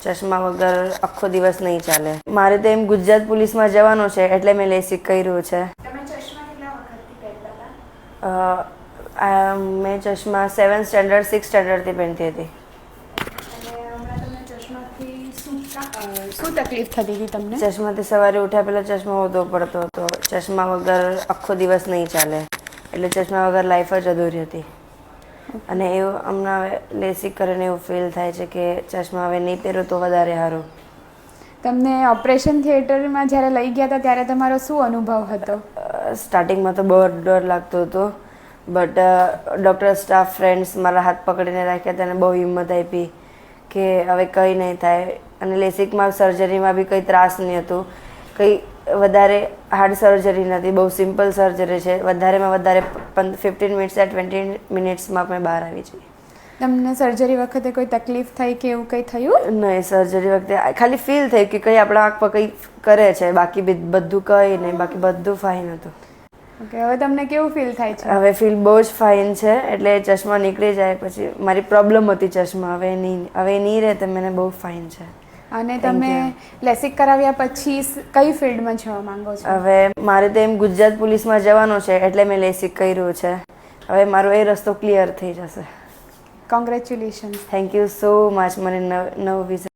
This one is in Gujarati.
ચશ્મા વગર આખો દિવસ નહીં ચાલે. મારે તો એમ ગુજરાત પોલીસમાં જવાનું છે એટલે મેં લેસિક કર્યું છે. તમે ચશ્મા કેટલા વખતથી પહેરતા હતા? મેં ચશ્મા 7th સ્ટાન્ડર્ડ 6th સ્ટાન્ડર્ડથી પહેરતી હતી. અને હમણાં તમને ચશ્માથી શું તકલીફ થતી હતી તમને? ચશ્માથી સવારે ઉઠ્યા પહેલાં ચશ્મા વધવો પડતો હતો. ચશ્મા વગર આખો દિવસ નહીં ચાલે એટલે ચશ્મા વગર લાઈફ જ અધૂરી હતી. અને એવું હમણાં હવે લેસિક કરીને એવું ફીલ થાય છે કે ચશ્મા હવે નહીં પહેરું તો વધારે સારું. તમને ઓપરેશન થિયેટરમાં જ્યારે લઈ ગયા હતા ત્યારે તમારો શું અનુભવ હતો? સ્ટાર્ટિંગમાં તો બહુ ડર લાગતો હતો, બટ ડૉક્ટર સ્ટાફ ફ્રેન્ડ્સ મારા હાથ પકડીને રાખ્યા હતા અને બહુ હિંમત આપી કે હવે કંઈ નહીં થાય. અને લેસિકમાં સર્જરીમાં બી કંઈ ત્રાસ નહીં હતું, કંઈ વધારે હાર્ડ સર્જરી નથી, બહુ સિમ્પલ સર્જરી છે. વધારેમાં વધારે 15 મિનિટ્સ યા 20 મિનિટ્સમાં આપણે બહાર આવી જઈએ. તમને સર્જરી વખતે કોઈ તકલીફ થઈ કે એવું કંઈ થયું? નહીં, સર્જરી વખતે ખાલી ફીલ થઈ કે કંઈ આપણા આંખ પર કંઈ કરે છે, બાકી બધું કંઈ નહીં, બાકી બધું ફાઇન હતું. ઓકે, હવે તમને કેવું ફીલ થાય છે? હવે ફીલ બહુ જ ફાઇન છે. એટલે ચશ્મા નીકળી જાય પછી મારી પ્રોબ્લેમ હતી ચશ્મા, હવે નહીં રહે તો મને બહુ ફાઇન છે. અને તમે લેસિક કરાવ્યા પછી કઈ ફિલ્ડમાં જવા માંગો છો? હવે મારે તો એમ ગુજરાત પોલીસમાં જવાનું છે એટલે મેં લેસિક કર્યું છે. હવે મારો એ રસ્તો ક્લિયર થઈ જશે. Congratulations. Thank you so much મને નવું વિઝન